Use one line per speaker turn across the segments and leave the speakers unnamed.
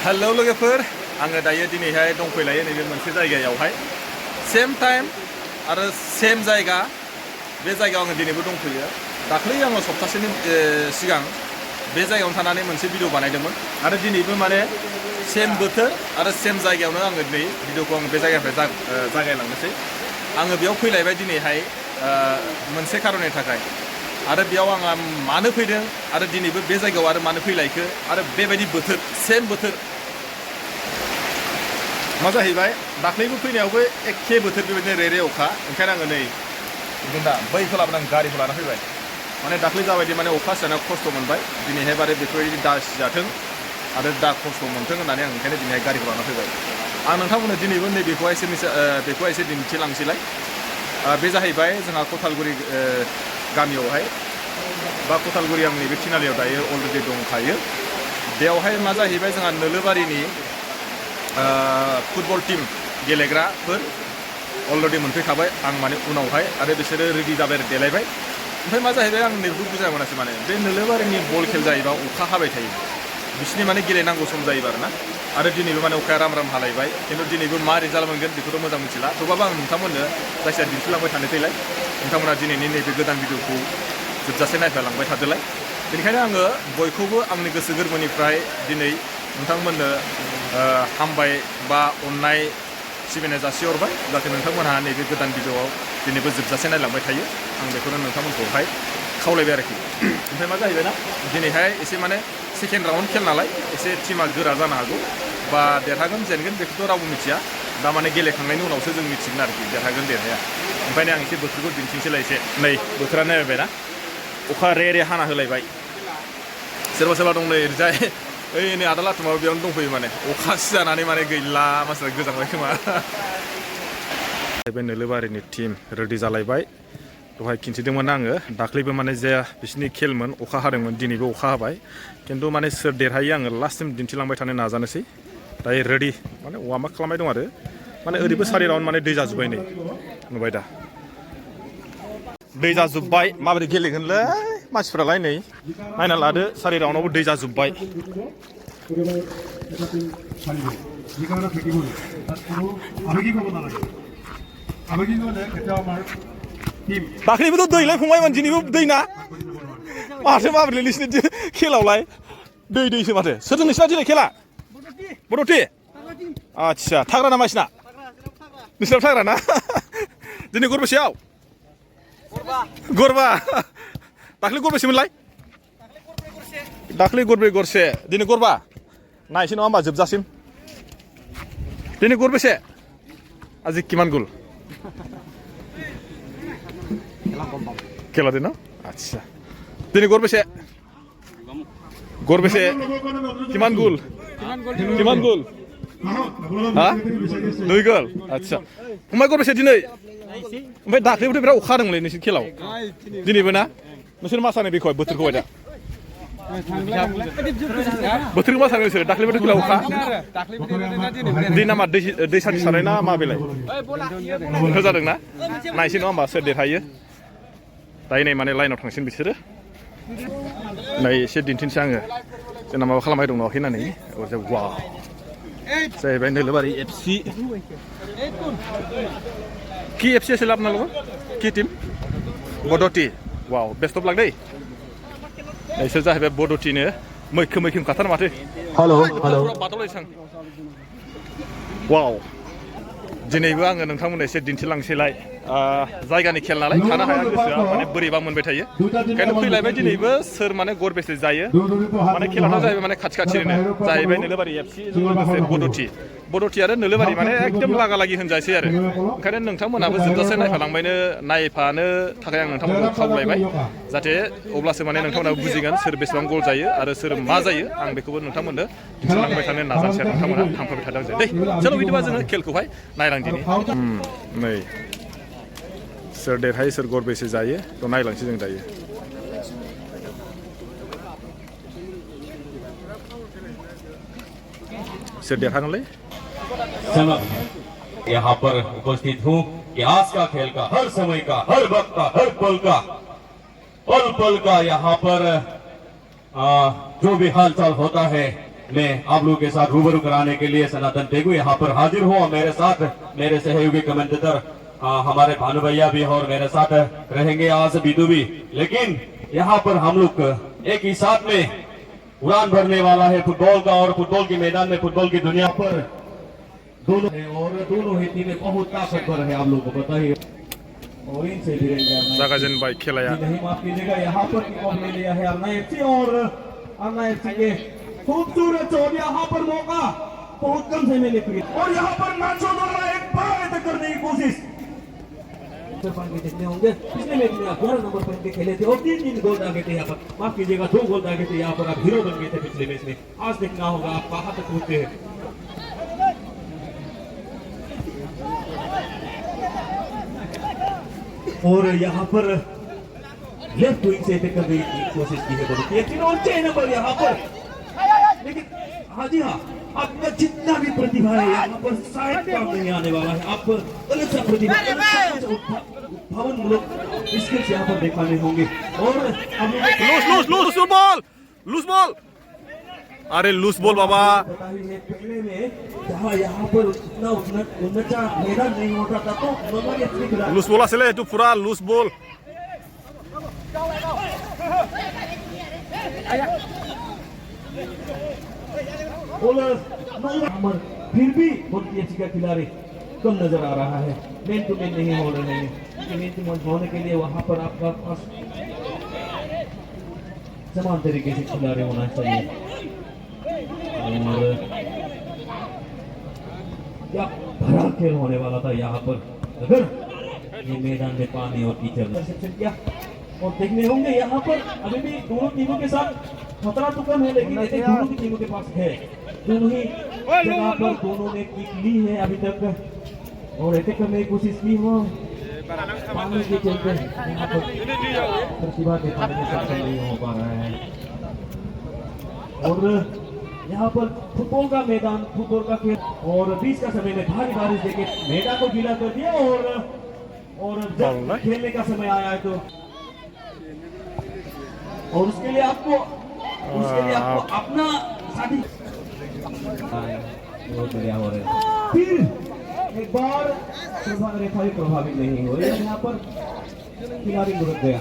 Hello लोगोफोर आङो दायो दिनैहाय दंफैलायो नैबे मोनसे जायगायावहाय सेम टाइम आरो सेम जायगा बे जायगायाव आङो दिनैबो दंफैयो दाख्लै आङो सप्तासेनि सिगां बे जायगायावनो थानानै मोनसे भिडिअ बानायदोंमोन आरो दिनैबो माने सेम बोथोर आरो सेम जायगायावनो आङो दिनै भिडिअखौ आङो बे जायगानिफ्राय जागायलांनोसै आङो बेयाव फैलायबाय दिनैहाय मोनसे खारननि थाखाय आरो बेयाव आङो मानो फैदों आरो दिनैबो बे जायगायाव आरो मानो फैलायखो आरो बेबायदि बोथोर सेम बोथोर मा जाहैबाय दाख्लैबो फैनायावबो एखे बोथोर बेबायदिनो रेरे अखा ओंखायनो आङो नै दा बैखौ लाबोना आं गारिखौ लाना फैबाय माने दाख्लै जाबायदि माने अखा सिजानायाव खस्थ' मोनबाय दिनैहाय बारे बेफोरबायदि दा सिजाथों आरो दा खस्थ' मोनथों होननानै आं ओंखायनो दिनैहाय गारिखौ लाना फैबाय आं नोंथांमोननो दिनैबो नैबेखौहाय एसे दिन्थिलांसैलाय बे जाहैबाय जोंहा कथालगुरि गामियावहाय बा कथालगुरि आंनि बे थिनालियाव दायो अलरेडि दंखायो बेयावहाय मा जाहैबाय जोंहा नोलोबारिनि फुटबल टीम गेलेग्राफोर अलरेडि मोनफैखाबाय आं माने उनावहाय आरो बिसोरो रेडि जाबाय देलायबाय ओमफ्राय मा जाहैबाय आं नैबेखौ बुजाय मोनासै माने बे नोलोबारिनि बल खेल जायोबा अखा हाबाय थायो बिसिनि माने गेलेनांगौ सम जायोबा आरोना आरो दिनैबो माने अखाया राम राम हालायबाय खिन्थु दिनैबो मा रिजाल्ट मोनगोन बेखौथ' मोजां मिथिला थेवबाबो आं नोंथांमोननो जायखिया दिन्थिलांबाय थानोसैलाय नोंथांमोना दिनैनि नैबे गोदान भिडिअखौ जोबजासे नायफालांबाय थादोलाय बेनिखायनो आङो बयखौबो आंनि गोसो गोरबोनिफ्राय दिनै नोंथांमोननो हामबाय बा अननाय सिबिनाय जासिहरबाय जाहाथे नोंथांमोनहा नैबे गोदान भिडिअआव दिनैबो जोबजासे नायलांबाय थायो आं बेखौनो नोंथांमोनखौहाय खावलायबाय आरोखि ओमफ्राय मा जाहैबाय ना दिनैहाय एसे माने सेकेन्ड राउन्ड खेल नालाय एसे टिमा गोरा जानो हागौ बा देरहागोन जेनगोन बेखौथ' रावबो मिथिया दा माने गेलेखांनायनि उनावसो जों मिथिगोन आरोखि देरहागोन देरहाया ओंखायनो आं एसे बोथोरखौ दिन्थिनोसैलाय एसे नै बोथोरा नायबायना अखा रे रे हाना होलायबाय सोरबा सोरबा दं नै ओरैजाय ओइ नै आदा लाथुमाबो बेयावनो दंफैयो माने अखा सिजानानै माने गैला मानसिफ्रा गोजांबाय खोमा बे नोलोबारिनि टिम रेडि जालायबाय दहाय खिन्थिदोंमोन आङो दाख्लैबो माने जे बिसिनि खेलमोन अखा हादोंमोन दिनैबो अखा हाबाय खिन्थु माने सोर देरहायो आङो लास्टसिम दिन्थिलांबाय थानो नाजानोसै दायो रेडि माने वार्म आप खालामबाय दं आरो माने ओरैबो सारि राउन्ड माने दै जाजोब्बाय नै नुबाय दा दै जाजोब्बाय माबोरै गेलेगोनलै मानसिफ्रालाय नै नायना लादो सारि राउन्डआवबो दै जाजोब्बाय दाख्लैबोथ' दैलाय फंबायमोन दिनैबो दै ना माथो माबोरै नोंसिनि खेलावलाय दै दैसो माथो सोरजों नोंसिना दिनै खेला बड'टि आदसा थाग्रा नामा नोंसिना नोंसिनाव थाग्रा ना दिनै गरबेसेयाव गरबा दाख्लै गरबेसेमोनलाय दाख्लै गरब्रै गरसे दिनै गरबा नायसै नङा होमबा जोबजासिम दिनै गरबेसे আজি কিমান গ'ল খেলা দিন আচ্ছা দিনে গরবেছে গরবেছে কিমান গোল কিমান গোল হ্যাঁ 2 গোল আচ্ছা फंबाय गरबेसे दिनै ओमफ्राय दाख्लैबोथ' बिराद अखा हादोंमोनलै नोंसोर खेलाव दिनैबो ना नोंसोर मा सानो बेखौहाय बोथोरखौहाय दा बोथोरखौ मा सानो नोंसोर दाख्लैबोथ' खेलाव अखा दै नामा दै सानथि सारनाय ना मा बेलाय होजादों ना नायसै नङा होमबा सोर देरहायो दायो नै माने लाइनाव थांसिन बिसोरो नै एसे दिन्थिनोसै आङो जोंना माबा खालामबाय दं नुवाखै होननानै वाव जाहैबाय नोलोबारि एफसि कि एफसि एसे लाबोना लोगो कि टीम बड'टि वाव बेस्ट अफ लाक दै नोंसोर जाहैबाय बड'टिनो मैखोम खाथार माथो बादावलायसां वाव दिनैबो आङो नोंथांमोननो एसे दिन्थिलांसैलाय जायगानि खेल नालाय थानो हाया गोसोआ माने बोरैबा मोनबाय थायो ओंखायनो फैलायबाय दिनैबो सोर माने गरबेसे जायो माने खेलाथ' जाहैबाय माने खाथि जाहैबाय नोलोबारि एफसि लोगोसे बड'टि आरो नोलोबारि माने एकदम लागा लागि होनजासै आरो ओंखायनो नोंथांमोनाबो जोबजासे नायफानो थाखाय आं नोंथांमोनखौ खावलायबाय जाहाथे अब्लासो माने नोंथांमोनाबो बुजिगोन सोर बेसेबां गल जायो आरो सोर मा जायो आं बेखौबो नोंथांमोननो दिन्थिलांबाय थानो नाजानोसै आरो नोंथांमोना थांफाबाय थादों दे चलो बिदिबा जोङो खेलखौहाय नायलांदिनि नै सोर देरहायो सोर गरबेसे जायो थ' नायलांसै जों दायो सोर देरहागोनलै
यहाँ पर उपस्थित हूँ कि आज का खेल का हर समय का हर वक्त का हर पल का यहाँ पर जो भी हालचाल होता है मैं आप लोगों के साथ रूबरू कराने के लिए सनातन टेगु यहाँ पर हाजिर हूँ। मेरे साथ मेरे सहयोगी कमेंटेटर हमारे भानु भैया भी और मेरे साथ रहेंगे आज बिदु भी। लेकिन यहाँ पर हम लोग एक ही साथ में उड़ान भरने वाला है फुटबॉल का, और फुटबॉल के मैदान में फुटबॉल की दुनिया पर दोनों है और दोनों ही टीमें बहुत ताकतवर है, आप लोगों को बताइए। और इनसे भी
जागाजेनबाय खेलाया
नहीं, माफ कीजिएगा, यहाँ पर किकऑफ ले लिया है अन्ना एफसी, और अन्ना एफसी के खूबसूरत और यहाँ पर मौका बहुत कम समय में फ्री, और यहाँ पर नाचो द्वारा एक बड़ा अटैक करने की कोशिश देखने होंगे। पिछले मैच में 11 नंबर पर खेले थे और 3 गोल दागे थे यहाँ पर, माफ कीजिएगा 2 गोल दागे थे यहाँ पर, आप हीरो बन गए थे पिछले मैच में। आज देखना होगा आप कहाँ तक पहुंचते हैं। और यहाँ पर लेफ्ट विंग से अटैक करने की कोशिश की है बहुत, लेकिन और 6 नंबर यहाँ पर, लेकिन हाँ जी हाँ, आपका जितना भी प्रतिभा है यहाँ पर शायद काम नहीं आने वाला है। आप अलग सा प्रतिभा उत्थानमूलक स्किल्स यहाँ पर दिखाने होंगे। और
लूज बॉल अरे लूज बॉल बाबा
पहले में जहाँ यहाँ पर उतना उन्नत मैदान नहीं होता था तो
लूज बॉल आছিলে এইটো পুরা লুজ বল
फिर भी बहुत ही अच्छी का खिलाड़ी कम नजर आ रहा है, मैन टू मैन नहीं हो रहे हैं। मैन टू मैन होने के लिए वहां पर आपका पास समान तरीके से खिलाड़ी होना चाहिए। और क्या भरा खेल होने वाला था यहाँ पर, अगर ये मैदान में पानी और कीचड़ रिसेप्शन किया। और देखने होंगे यहाँ पर अभी भी दोनों टीमों के साथ खतरा तो कम है, लेकिन दोनों की टीमों के पास है, दोनों ही जगह पर दोनों ने किक ली है अभी तक, और अटैक करने की कोशिश की हो पानी के चलते यहाँ पर प्रतिभा के पानी में सक्षम नहीं हो पा रहा है। और यहाँ पर फुटबॉल का मैदान, फुटबॉल का खेल, और बीच का समय में भारी बारिश देके मैदान को गीला कर दिया, और जब खेलने का समय आया है तो और उसके लिए आपको अपना साथी बहुत बढ़िया हो रहे हैं। फिर एक बार रेफरी प्रभावित नहीं हो रही है, यहाँ पर खिलाड़ी रुक गया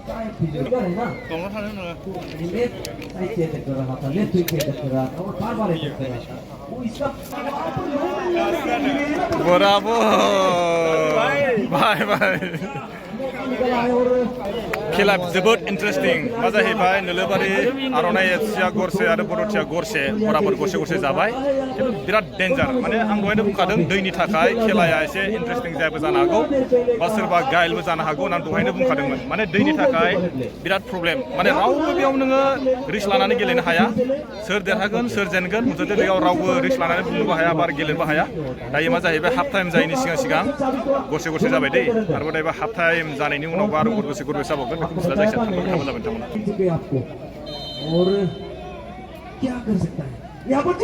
है ना, चेक कर रहा था, लेफ्ट विंग चेक कर रहा था और बार चेक कर रहा था वो इसका
बराबर बाय बाय खेला जोबोद इन्टारेस्टिं मा जाहैबाय नोलोबारि आर'नाइ एफसिया गरसे आरो बरथिया गरसे बराबर गरसे गरसे जाबाय खिन्थु बिराद डेन्जार माने आं दहायनो बुंखादों दैनि थाखाय खेलाया एसे इन्टारेस्टिं जायाबो जानो हागौ बा सोरबा गाइलबो जानो हागौ होननानै दहायनो बुंखादोंमोन माने दैनि थाखाय बिराद प्रब्लेम माने रावबो बेयाव नोङो रिस्क लानानै गेलेनो हाया सोर देरहागोन सोर जेनगोन मुथते बेयाव रावबो रिस्क लानानै बुंनोबो हाया बा गेलेनोबो हाया दायो मा जाहैबाय हाफ टाइम जायैनि सिगां गरसे गरसे जाबाय दै आरोबाव दायो हाफ टाइम जानायनि उनाव आरो गरसे गरसे जाबावगोन बेखौ मिथिला जायखिया थांबाय थांबाय
आपको। और क्या कर सकता है यहाँ पर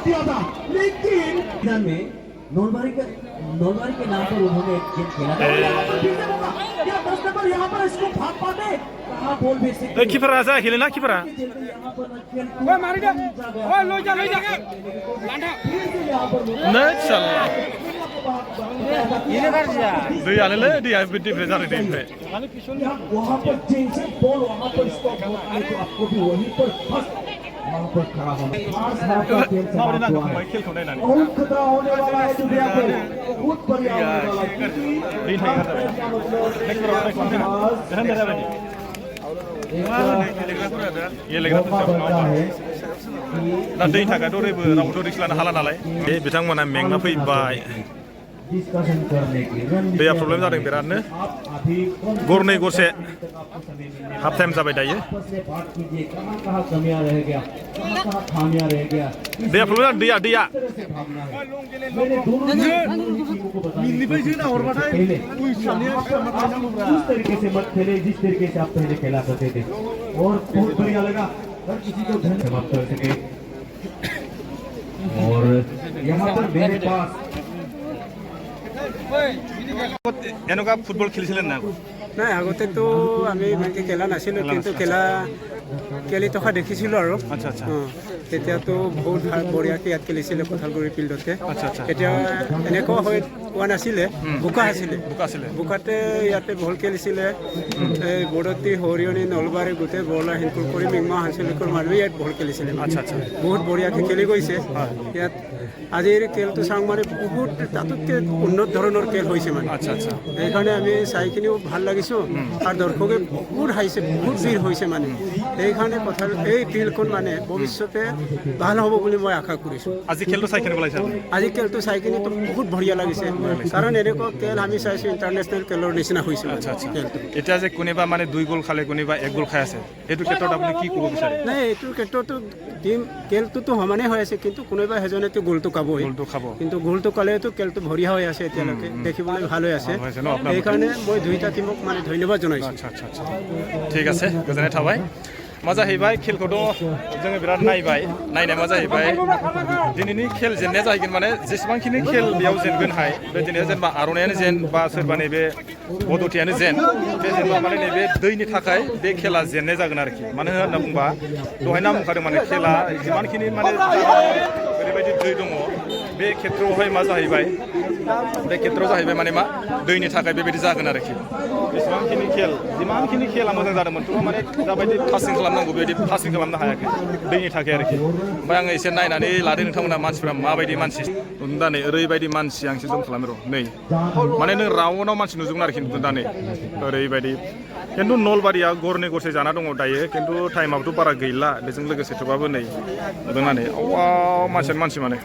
दिया था, लेकिन में नौलबारी के नाम पर उन्होंने एक गेम खेला था। यहाँ पर इसको भाग पाते कहाँ बॉल भेज सकते
कीपर आजा खेलेना कीपर नहीं चल दैयानोलै दैया बिदिनिफ्राय जादों दैनिफ्राय
वहाँ पर टेंशन बॉल वहाँ पर स्टॉप होता है तो आपको भी वहीं पर फर्स्ट वहाँ पर खड़ा होना बहुत खतरा होने वाला है दुनिया पे, बहुत बढ़िया होने वाला है।
ये दा दैनि थाखायथ' ओरैबो रावबोथ' रिस्क लानो हाला नालाय बे बिथांमोना मेंना फैबाय दैया प्रब्लेम जादों बिरादनो गरनै गरसे हाफ टाइम जाबाय दायो दैया प्रब्लेम जादों दैया
उस तरीके से मत खेले जिस तरीके से आप पहले खेला करते थे, और बहुत बढ़िया लगा हर किसी को धन समाप्त कर सके। और यहाँ पर मेरे पास
এনেকুৱা ফুটবল খেলিছিলেন না
নাই আগতেতো আমি ইমানকৈ খেলা নাছিলোঁ, কিন্তু খেলি থকা দেখিছিলোঁ আৰু।
আচ্ছা আচ্ছা
তেতিয়াতো বহুত বঢ়িয়াকৈ ইয়াত খেলিছিলে কোঠালগুৰি ফিল্ডতে
আচ্ছা আচ্ছা
এতিয়া এনেকুৱা হৈ পোৱা নাছিলে বোকা আছিলে
বোকা আছিলে
বোকাতে ইয়াতে বল খেলিছিলে এই বৰতী হৰিয়নী নলবাৰী গোটেই বৰলা হিনকুল কৰি মিংমা হাঞ্চলিকৰ মানুহে ইয়াত বল খেলিছিলে
আচ্ছা আচ্ছা
বহুত বঢ়িয়াকৈ খেলি গৈছে ইয়াত আজিৰ খেলটো চাওঁ মানে বহুত তাতোতকৈ উন্নত ধৰণৰ খেল হৈছে মানে
আচ্ছা আচ্ছা
সেইকাৰণে আমি চাইখিনিও ভাল লাগিছোঁ আৰু দৰ্শকে বহুত হাইছে বহুত ভিৰ হৈছে মানে সেইকাৰণে কথা এই ফিল্ডখন মানে ভৱিষ্যতে ভাল হ'ব বুলি মই আশা কৰিছোঁ
আজি খেলটো চাই কেনেকুৱা লাগিছে আপুনি?
আজি খেলটো চাই কিনিতো বহুত বঢ়িয়া লাগিছে কাৰণ এনেকুৱা খেল আমি চাইছোঁ ইণ্টাৰনেশ্যনেল খেলৰ নিচিনা হৈছে
আচ্ছা আচ্ছা
খেলটো
এতিয়া যে কোনোবা মানে 2 গ'ল খালে কোনোবা 1 গ'ল খাই আছে এইটো ক্ষেত্ৰত আপুনি কি ক'ব বিচাৰে
নাই এইটোৰ ক্ষেত্ৰতো টিম খেলটোতো সমানেই হৈ আছে কিন্তু কোনোবা এজনেতো গ'লটো খাবই
গ'লটো খাব
কিন্তু গ'লটো খালেতো খেলটো বঢ়িয়া হৈ আছে এতিয়ালৈকে দেখিবলৈ ভাল হৈ আছে
হৈছে ন আপোনাৰ
সেইকাৰণে মই দুইটা টিমক মানে ধন্যবাদ জনাইছোঁ
আচ্ছা आच्छा ठीक আছে गोजोननाय थाबाय मा जाहैबाय खेलखौथ' जोङो बिराद नायबाय नायनाया मा जाहैबाय दिनैनि खेल जेननाया जाहैगोन माने जेसेबांखिनि खेल बेयाव जेनगोनहाय बे दिनै जेनेबा आर'नायानो जेन बा सोरबा नैबे बद'थियानो जेन बे जेनेबा माने नैबे दैनि थाखाय बे खेला जेननाय जागोन आरोखि मानो होनना बुंबा दहाय नाम बुंखादों माने खेला जिमानखिनि माने ओरैबायदि दै दङ बे खेत्रआवहाय मा जाहैबाय बे खेत्रआव जाहैबाय माने मा दैनि थाखाय बेबायदि जागोन आरोखि जेसेबांखिनि खेल जिमानखिनि खेला मोजां जादोंमोन थेवबो माने जाबायदि पासिं खालामनांगौ बेबायदि पासिं खालामनो हायाखै दैनि थाखाय आरोखि ओमफ्राय आङो एसे नायनानै लादों नोंथांमोना मानसिफ्रा माबायदि मानसि दा नै ओरैबायदि मानसि आं एसे जम खालामो र' नै माने नों राउन्डआव मानसि नुजोबगोन आरोखि दा नै ओरैबायदि खिन्थु नलबारिया गरनै गरसे जाना दङ दायो खिन्थु टाइमाबोथ' बारा गैला बेजों लोगोसे थेवबाबो नै नुदोंना नै मानसियानो मानसि माने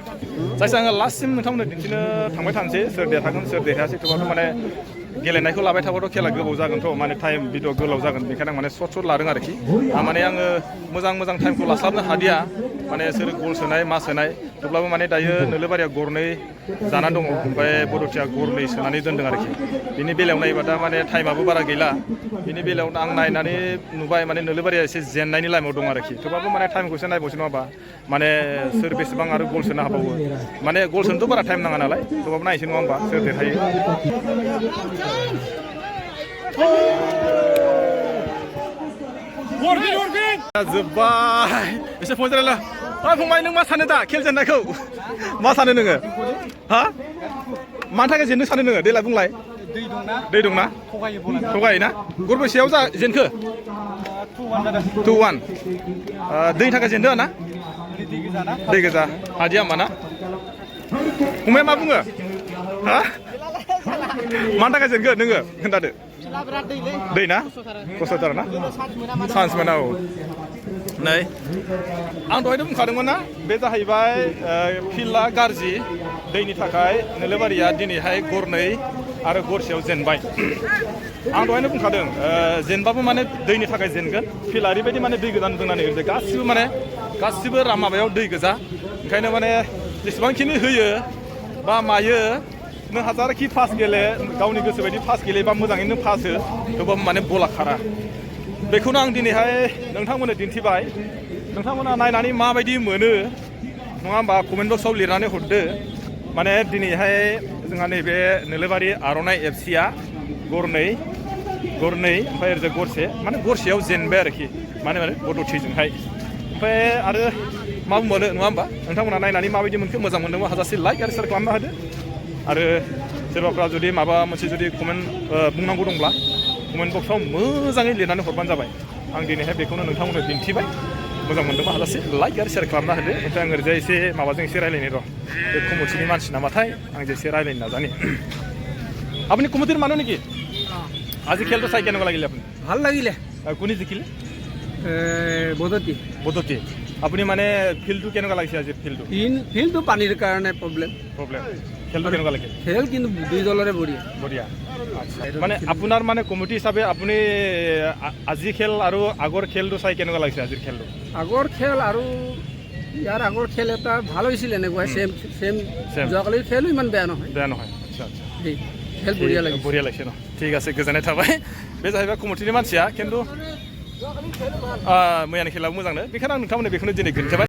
जायखिया आङो लास्टसिम नोंथांमोननो दिन्थिनो थांबाय थानोसै सोर देरहागोन सोर देरहायासै थेवबाबो माने गेलेनायखौ लाबाय थाबाथ' खेला गोबाव जागोनथ' माने टाइम भिडिअ गोलाव जागोन बेखायनो आं माने सर्ट लादों आरोखि माने आङो मोजां टाइमखौ लास्लाबनो हादिया माने सोर गल सोनाय मा सोनाय थेवब्लाबो माने दायो नोलोबारिया गरनै जाना दङ ओमफ्राय बर'थिया गरनै सोनानै दोनदों आरोखि बिनि बेलायाव नायोबा दा माने टाइमाबो बारा गैला बिनि बेलायाव आं नायनानै नुबाय माने नोलोबारिया एसे जेननायनि लाइनाव दं आरोखि थेवबाबो माने टाइमखौ एसे नायबावसै नङाबा माने सोर बेसेबां आरो गल सोनो हाबावो माने गल सोनोथ' बारा टाइम नाङा नालाय थेवबाबो नायसै नङा होमबा सोर देरहायो जोब्बाय एसे फन जालाय फंबाय नों मा सानो दा खेल जेननायखौ मा सानो नोङो हा मानि थाखाय जेननो सानो नोङो देलाय बुंलाय दै दंना थगायोना गरबेसेयाव जा जेनखो 2-1 दैनि थाखाय जेनदो ना दै गोजा हादिया होमबा ना फंबाया मा बुङो हा मानि थाखाय जेनखो नोङो खोन्थादो दै ना खस्थ'थार ना चान्स मोना औ नै आं दहायनो बुंखादोंमोन ना बे जाहैबाय फिल्डआ गाज्रि दैनि थाखाय नोलोबारिया दिनैहाय गरनै आरो गरसेयाव जेनबाय आं दहायनो बुंखादों जेनबाबो माने दैनि थाखाय जेनगोन फिल्डआ ओरैबायदि माने दै गोजा नुदों ना गासिबो माबायाव दै गोजा ओंखायनो माने जेसेबांखिनि होयो बा मायो नों हाजारखि पास गेले गावनि गोसो बायदि पास गेलेबा मोजाङैनो पास हो थेवबाबो माने बला खारा बेखौनो आं दिनैहाय नोंथांमोननो दिन्थिबाय नोंथांमोना नायनानै माबायदि मोनो नङा होमबा कमेन्ट बक्सआव लिरनानै हरदो माने दिनैहाय जोंहा नैबे नोलोबारि आर'नाइ एफसिया गरनै ओमफ्राय ओरैजाय गरसे माने गरसेयाव जेनबाय आरोखि माने बद'थिजोंहाय ओमफ्राय आरो मा बुंबावनो नङा होमबा नोंथांमोना नायनानै माबायदि मोनखो मोजां मोनदोंबा हाजासे लाइक आरो शेयार खालामना होदो आरो सोरबाफ्रा जुदि माबा मोनसे जुदि कमेन्ट बुंनांगौ दंब्ला कमेन्ट बक्सआव मोजाङै लिरनानै हरबानो जाबाय आं दिनैहाय बेखौनो नोंथांमोननो दिन्थिबाय मोजां मोनदोंबा हाजासे लाइक आरो शेयार खालामना होदो ओमफ्राय आं ओरैजाय एसे माबाजों एसे रायलायनो र' बे कमिटिनि मानसि नामाथाय आं एसे रायलायनो नाजानि আপুনি কমিটিৰ মানুহ নেকি আজি খেলটো চাই কেনেকুৱা লাগিলে আপুনি
ভাল লাগিলে
কোনে জিকিলে বদতি আপুনি মানে ফিল্ডটো কেনেকুৱা লাগিছে আজি
ফিল্ডটো পানীৰ কাৰণে প্ৰব্লেম
খেলটো কেনেকুৱা লাগিল
খেল কিন্তু দুই দলৰে
বঢ়িয়া আচ্ছা মানে আপোনাৰ মানে কমিটি হিচাপে আপুনি আজি খেল আৰু আগৰ খেলটো চাই কেনেকুৱা লাগিছে আজিৰ খেলটো
আগৰ খেল আৰু ইয়াৰ আগৰ খেল এটা ভাল হৈছিল এনেকুৱা সেম যোৱাকালিৰ খেলো ইমান বেয়া নহয়
আচ্ছা
খেল
বঢ়িয়া লাগিছে ন ঠিক আছে गोजोननाय थाबाय बे जाहैबाय कमिटिनि मानसिया खिन्थु मैयानि खेलाबो मोजांनो बेखायनो आं नोंथांमोननो बेखौनो दिनै खोन्थाबाय